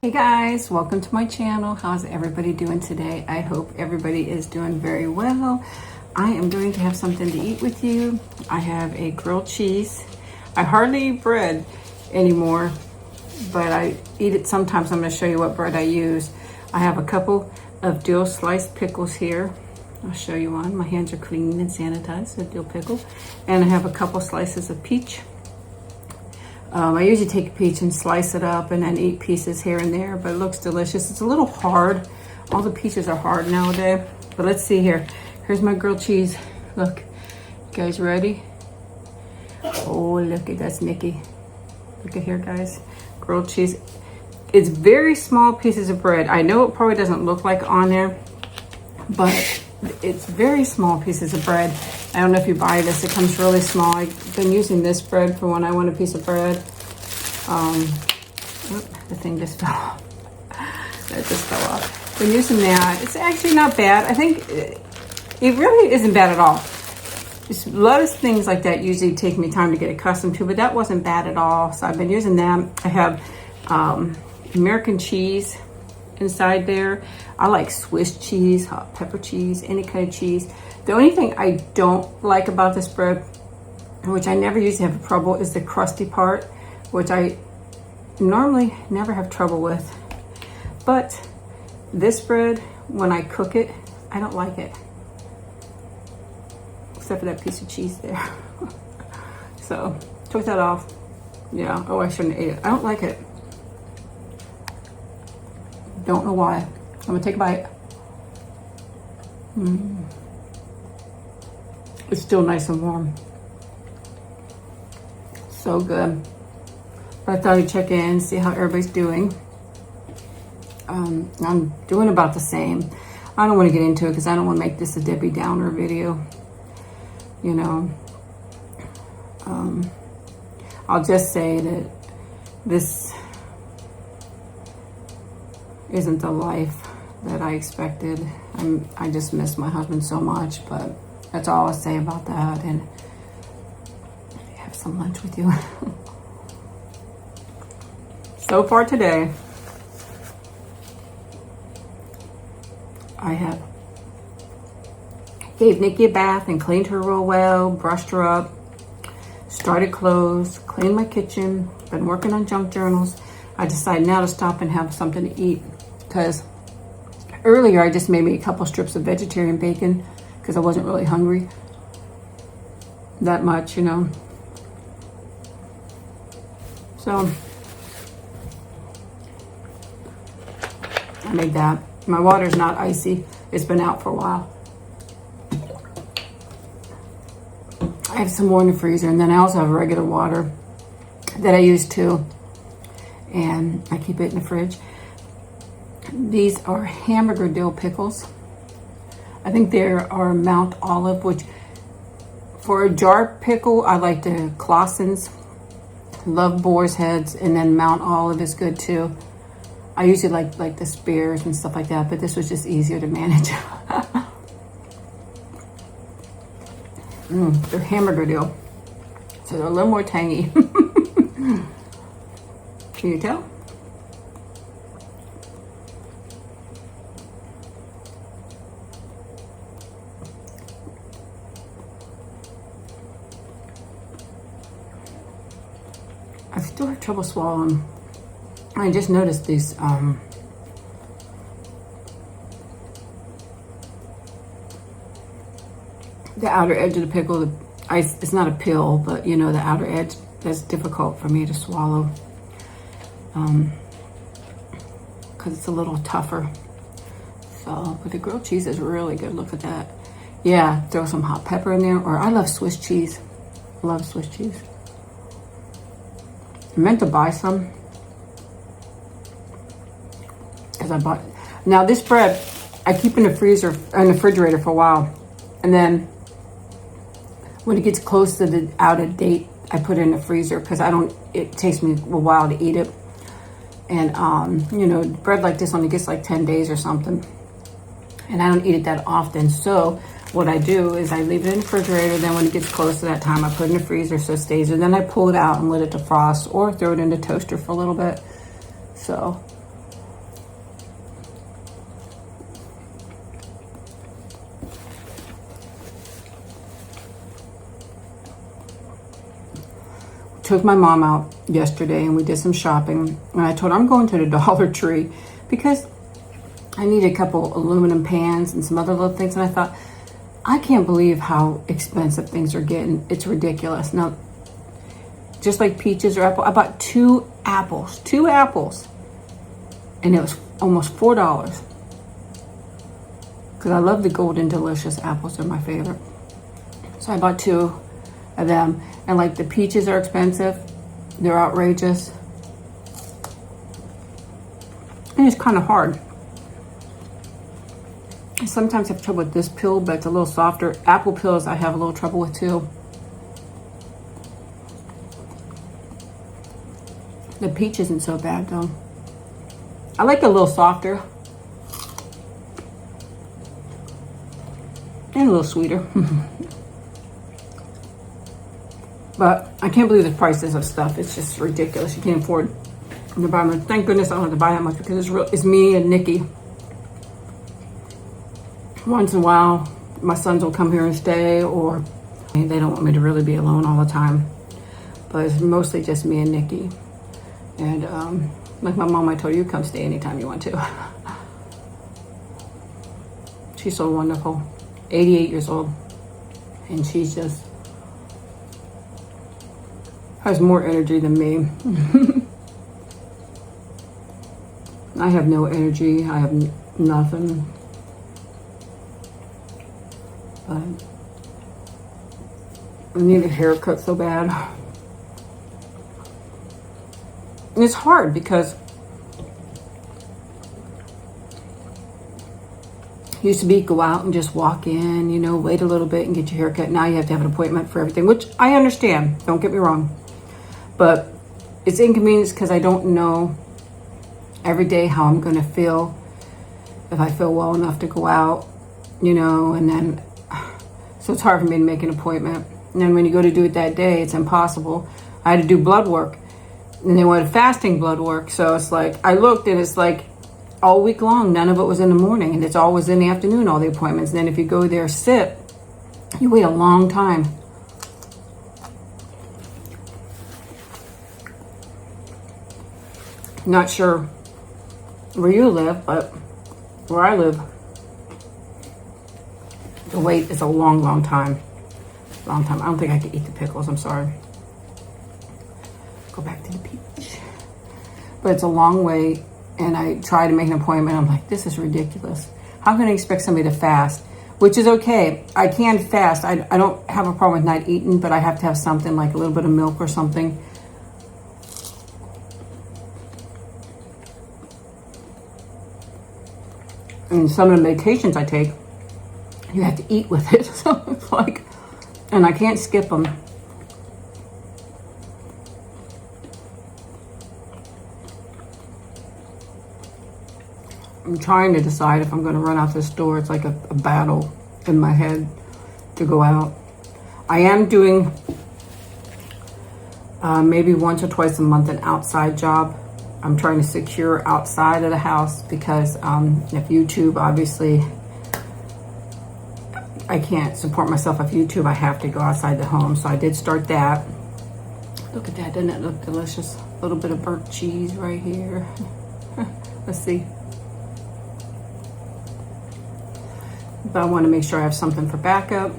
Hey guys, welcome to my channel. How's everybody doing today? I hope everybody is doing very well. I am going to have something to eat with you. I have a grilled cheese. I hardly eat bread anymore, but I eat it sometimes. I'm going to show you what bread I use. I have a couple of dill sliced pickles here. I'll show you one. My hands are clean and sanitized, so dill pickle. And I have a couple slices of peach. I usually take a peach and slice it up and then eat pieces here and there, but it looks delicious. It's a little hard. All the peaches are hard nowadays. But let's see here. Here's my grilled cheese. Look, you guys ready? Oh, look at that's Nikki. Look at here, guys. Grilled cheese. It's very small pieces of bread. I know it probably doesn't look like on there, but it's very small pieces of bread. I don't know if you buy this, it comes really small. I've been using this bread for when I want a piece of bread. The thing just fell off. That just fell off. Been using that. It's actually not bad. I think it really isn't bad at all. Just a lot of things like that usually take me time to get accustomed to, but that wasn't bad at all. So I've been using that. I have American cheese inside there. I like Swiss cheese, hot pepper cheese, any kind of cheese. The only thing I don't like about this bread, which I never usually have trouble, is the crusty part, which I normally never have trouble with. But this bread, when I cook it, I don't like it. Except for that piece of cheese there. So, took that off. Yeah, oh, I shouldn't have ate it. I don't like it. Don't know why. I'm gonna take a bite. It's still nice and warm. So good. But I thought I'd check in, see how everybody's doing. I'm doing about the same. I don't want to get into it because I don't want to make this a Debbie Downer video. You know, I'll just say that this isn't the life that I expected. I just miss my husband so much, but that's all I'll say about that. And have some lunch with you. So far today, I gave Nikki a bath and cleaned her real well, brushed her up, started clothes, cleaned my kitchen, been working on junk journals. I decided now to stop and have something to eat because earlier I just made me a couple strips of vegetarian bacon because I wasn't really hungry that much, you know. So I made that. My water's not icy. It's been out for a while. I have some more in the freezer, and then I also have regular water that I use too, and I keep it in the fridge. These are hamburger dill pickles. I think there are Mount Olive, which for a jar pickle, I like the Clausen's. Love boar's heads, and then Mount Olive is good too. I usually like the spears and stuff like that, but this was just easier to manage. They're hamburger dill, so they're a little more tangy. Can you tell? I still have trouble swallowing. I just noticed these the outer edge of the pickle. It's not a pill, but you know, the outer edge, that's difficult for me to swallow because it's a little tougher. So, but the grilled cheese is really good. Look at that. Yeah, throw some hot pepper in there, or I love Swiss cheese. I love Swiss cheese. I meant to buy some because I bought. Now this bread I keep in the freezer, in the refrigerator for a while, and then when it gets close to the out of date, I put it in the freezer because it takes me a while to eat it. And you know, bread like this only gets like 10 days or something, and I don't eat it that often. So what I do is I leave it in the refrigerator, then when it gets close to that time, I put it in the freezer so it stays there. Then I pull it out and let it defrost, or throw it in the toaster for a little bit. So took my mom out yesterday and we did some shopping. And I told her I'm going to the Dollar Tree because I need a couple aluminum pans and some other little things. And I thought, I can't believe how expensive things are getting. It's ridiculous. Now, just like peaches or apple, I bought two apples, and it was almost $4. Because I love the Golden Delicious apples, they're my favorite. So I bought two of them. And like the peaches are expensive, they're outrageous. And it's kind of hard. I sometimes have trouble with this peel, but it's a little softer. Apple peels I have a little trouble with too. The peach isn't so bad though. I like it a little softer. And a little sweeter. But I can't believe the prices of stuff. It's just ridiculous. You can't afford to buy them. Thank goodness I don't have to buy that much because it's me and Nikki. Once in a while, my sons will come here and stay, or they don't want me to really be alone all the time. But it's mostly just me and Nikki. And like my mom, I told you, come stay anytime you want to. She's so wonderful. 88 years old. And she's just has more energy than me. I have no energy. I have nothing. But I need a haircut so bad. And it's hard because used to be go out and just walk in, you know, wait a little bit and get your haircut. Now you have to have an appointment for everything, which I understand. Don't get me wrong. But it's inconvenience because I don't know every day how I'm going to feel, if I feel well enough to go out, you know, and then, so it's hard for me to make an appointment. And then when you go to do it that day, it's impossible. I had to do blood work, and they wanted fasting blood work. So it's like, I looked and it's like all week long, none of it was in the morning, and it's always in the afternoon, all the appointments. And then if you go there, you wait a long time. Not sure where you live, but where I live, the wait is a long, long time. Long time. I don't think I could eat the pickles. I'm sorry. Go back to the peach. But it's a long wait, and I try to make an appointment. I'm like, this is ridiculous. How can I expect somebody to fast? Which is okay. I can fast. I don't have a problem with not eating, but I have to have something like a little bit of milk or something. And some of the medications I take, you have to eat with it. So it's like, and I can't skip them. I'm trying to decide if I'm going to run out this door. It's like a battle in my head to go out. I am doing maybe once or twice a month an outside job. I'm trying to secure outside of the house because if YouTube, obviously, I can't support myself off YouTube. I have to go outside the home. So I did start that. Look at that. Doesn't it look delicious? A little bit of burnt cheese right here. Let's see. But I want to make sure I have something for backup.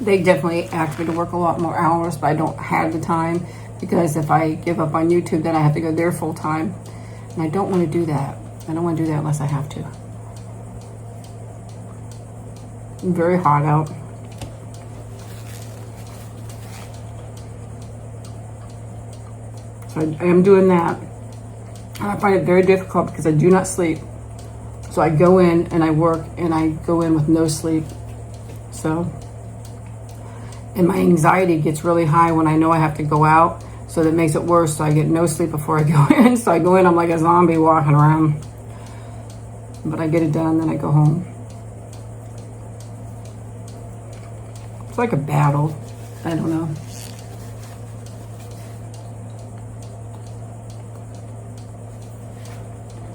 They definitely asked me to work a lot more hours, but I don't have the time. Because if I give up on YouTube, then I have to go there full time. And I don't want to do that. I don't want to do that unless I have to. It's very hot out. So I am doing that. And I find it very difficult because I do not sleep. So I go in and I work and I go in with no sleep. So, and my anxiety gets really high when I know I have to go out. So that makes it worse. So I get no sleep before I go in. So I go in, I'm like a zombie walking around. But I get it done, then I go home. It's like a battle. I don't know.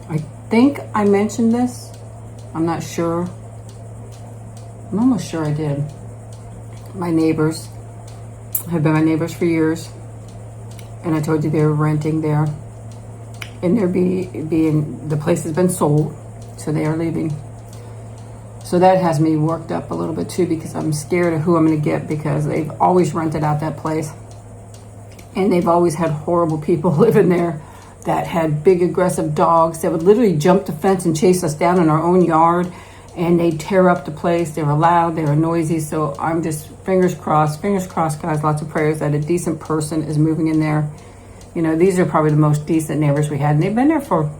I think I mentioned this. I'm not sure. I'm almost sure I did. My neighbors have been my neighbors for years. and I told you they were renting there, and the place has been sold, so they are leaving. So that has me worked up a little bit too, because I'm scared of who I'm going to get, because they've always rented out that place, and they've always had horrible people living there that had big aggressive dogs that would literally jump the fence and chase us down in our own yard, and they'd tear up the place. They were loud, they were noisy. So I'm just fingers crossed, guys, lots of prayers that a decent person is moving in there. You know, these are probably the most decent neighbors we had, and they've been there for,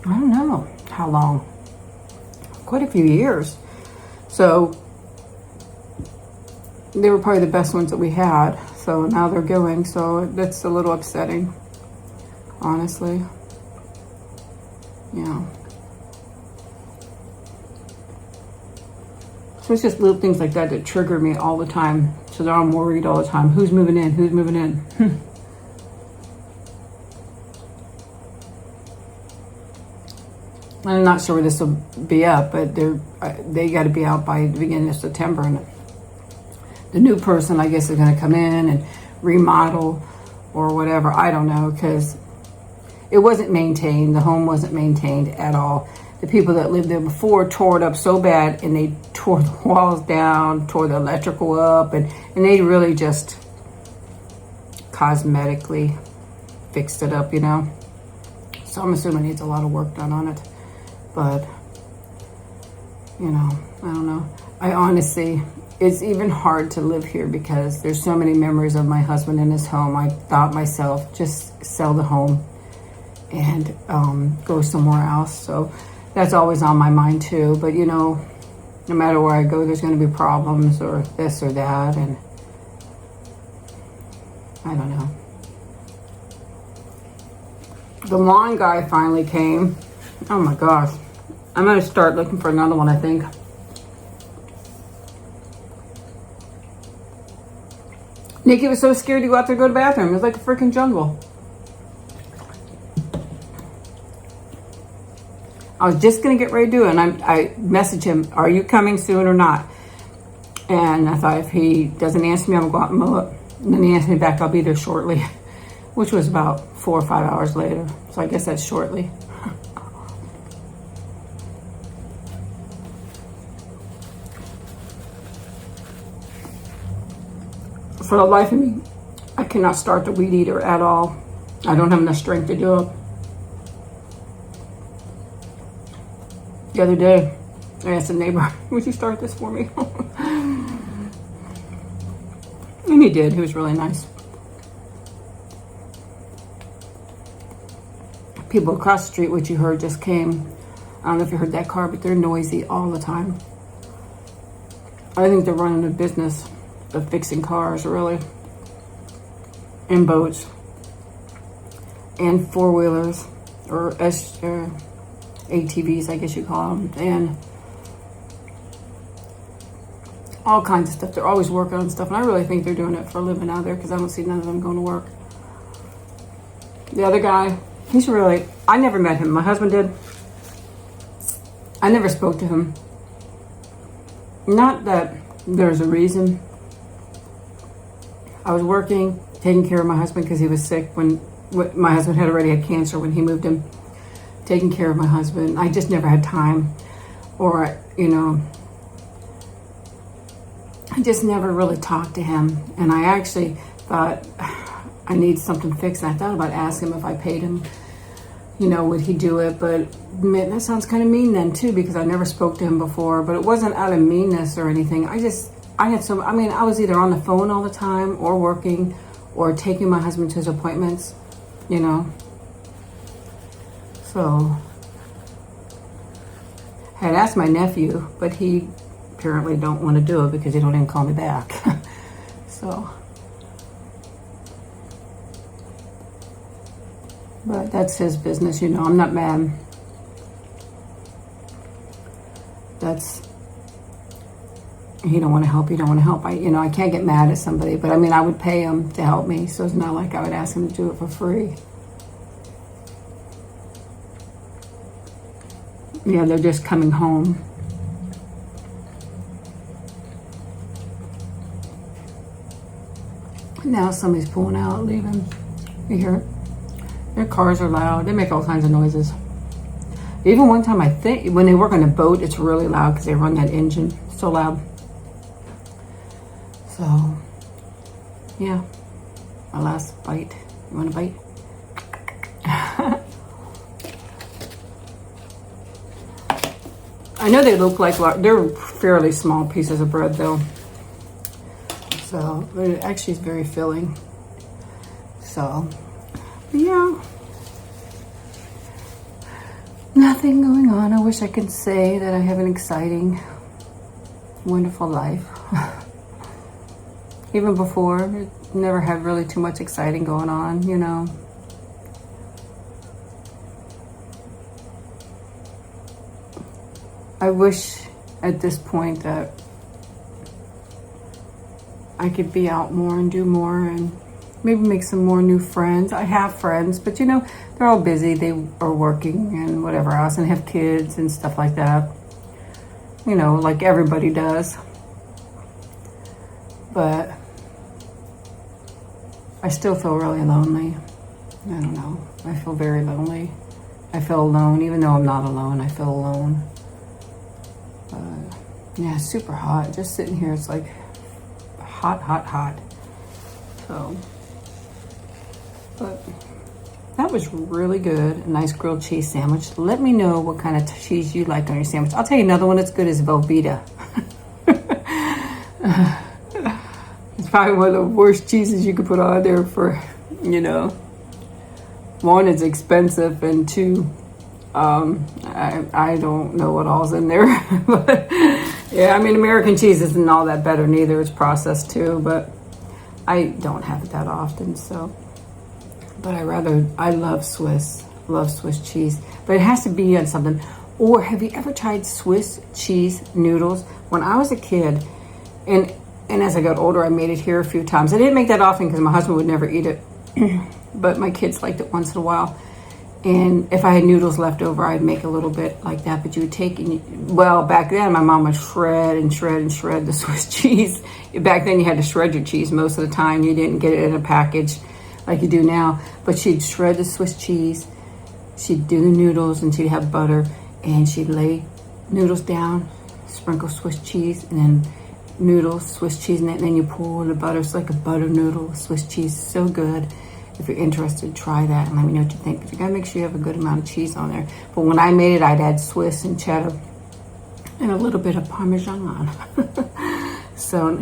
I don't know how long, quite a few years. So they were probably the best ones that we had. So now they're going, so that's a little upsetting, honestly. Yeah. So it's just little things like that that trigger me all the time. So I'm worried all the time. Who's moving in? Who's moving in? I'm not sure where this will be up, but they got to be out by the beginning of September. And the new person, I guess, is going to come in and remodel or whatever. I don't know, because it wasn't maintained. The home wasn't maintained at all. The people that lived there before tore it up so bad, and they tore the walls down, tore the electrical up, and they really just cosmetically fixed it up, you know. So I'm assuming it needs a lot of work done on it. But, you know, I don't know. I honestly, it's even hard to live here because there's so many memories of my husband in his home. I thought myself, just sell the home and go somewhere else. So that's always on my mind too. But, you know, no matter where I go, there's going to be problems or this or that. And I don't know. The lawn guy finally came. Oh my gosh. I'm going to start looking for another one, I think. Nikki was so scared to go out there to go to the bathroom. It was like a freaking jungle. I was just going to get ready to do it, and I messaged him, are you coming soon or not? And I thought, if he doesn't answer me, I'm going to go out and mow it. And then he asked me back, I'll be there shortly, which was about 4 or 5 hours later. So I guess that's shortly. For the life of me, I cannot start the weed eater at all. I don't have enough strength to do it. The other day, I asked a neighbor, would you start this for me? And he did. He was really nice. People across the street, which you heard just came. I don't know if you heard that car, but they're noisy all the time. I think they're running a business of fixing cars, really, and boats, and four-wheelers, or ATVs, I guess you call them, and all kinds of stuff. They're always working on stuff, and I really think they're doing it for a living out there, because I don't see none of them going to work. The other guy, he's really, I never met him. My husband did. I never spoke to him. Not that there's a reason. I was working, taking care of my husband because he was sick when my husband had already had cancer when he moved him. Taking care of my husband. I just never had time, or, you know, I just never really talked to him. And I actually thought I need something fixed. And I thought about asking him if I paid him, you know, would he do it? But man, that sounds kind of mean then too, because I never spoke to him before. But it wasn't out of meanness or anything. I was either on the phone all the time, or working, or taking my husband to his appointments, you know. So I had asked my nephew, but he apparently don't want to do it because he don't even call me back. So, but that's his business, you know. I'm not mad. He don't want to help. I can't get mad at somebody, but I mean, I would pay him to help me, so it's not like I would ask him to do it for free. Yeah, they're just coming home. Now somebody's pulling out, leaving. You hear it? Their cars are loud. They make all kinds of noises. Even one time, I think, when they work on a boat, it's really loud because they run that engine. So loud. So, yeah. My last bite. You want a bite? I know they look like, they're fairly small pieces of bread though. So, but it actually is very filling. So, yeah. Nothing going on. I wish I could say that I have an exciting, wonderful life. Even before, never had really too much exciting going on, you know. I wish at this point that I could be out more and do more and maybe make some more new friends. I have friends, but you know, they're all busy. They are working and whatever else and have kids and stuff like that. You know, like everybody does. But I still feel really lonely. I don't know. I feel very lonely. I feel alone, even though I'm not alone. I feel alone. Yeah, it's super hot. Just sitting here, it's like hot, hot, hot. So, but that was really good. A nice grilled cheese sandwich. Let me know what kind of cheese you like on your sandwich. I'll tell you another one that's good is Velveeta. It's probably one of the worst cheeses you could put on there for, you know, one, it's expensive, and two, I don't know what all's in there. But yeah, I mean, American cheese isn't all that better neither. It's processed too, but I don't have it that often, so. But I love Swiss cheese, but it has to be on something. Or have you ever tried Swiss cheese noodles? When I was a kid, and as I got older, I made it here a few times. I didn't make that often because my husband would never eat it, but my kids liked it once in a while. And if I had noodles left over, I'd make a little bit like that. But you would take, well, back then, my mom would shred the Swiss cheese. Back then, you had to shred your cheese most of the time. You didn't get it in a package like you do now. But she'd shred the Swiss cheese. She'd do the noodles, and she'd have butter. And she'd lay noodles down, sprinkle Swiss cheese, and then noodles, Swiss cheese in it. And then you pour the butter. It's like a butter noodle, Swiss cheese. So good. If you're interested, try that and let me know what you think. But you gotta make sure you have a good amount of cheese on there. But when I made it, I'd add Swiss and cheddar and a little bit of Parmesan. So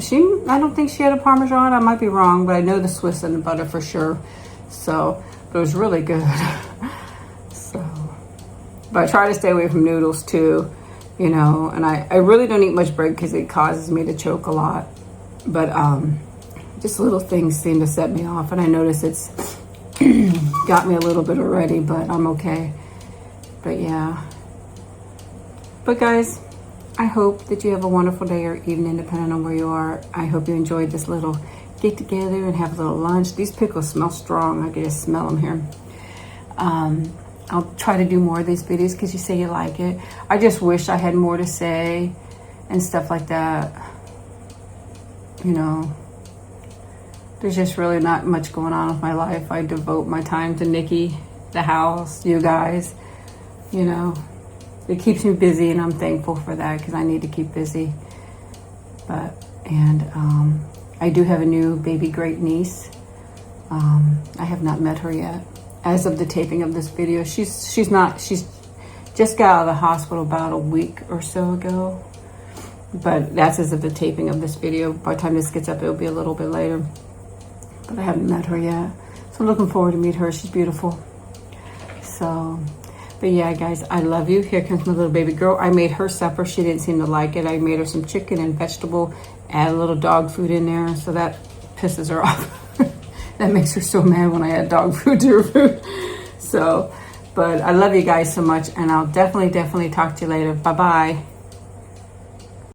I don't think she had a Parmesan. I might be wrong, but I know the Swiss and the butter for sure. So, but it was really good. So, but I try to stay away from noodles too, you know. And I really don't eat much bread because it causes me to choke a lot. But just little things seem to set me off, and I notice it's got me a little bit already, but I'm okay. But yeah. But guys, I hope that you have a wonderful day or evening, depending on where you are. I hope you enjoyed this little get together and have a little lunch. These pickles smell strong. I can just smell them here. I'll try to do more of these videos because you say you like it. I just wish I had more to say and stuff like that. You know, there's just really not much going on with my life. I devote my time to Nikki, the house, you guys. You know, it keeps me busy, and I'm thankful for that because I need to keep busy. But, and I do have a new baby great niece. I have not met her yet. As of the taping of this video, she's just got out of the hospital about a week or so ago. But that's as of the taping of this video. By the time this gets up, it'll be a little bit later. But I haven't met her yet. So I'm looking forward to meet her. She's beautiful. So, but yeah, guys, I love you. Here comes my little baby girl. I made her supper. She didn't seem to like it. I made her some chicken and vegetable, add a little dog food in there. So that pisses her off. That makes her so mad when I add dog food to her food. So, but I love you guys so much. And I'll definitely talk to you later. Bye-bye.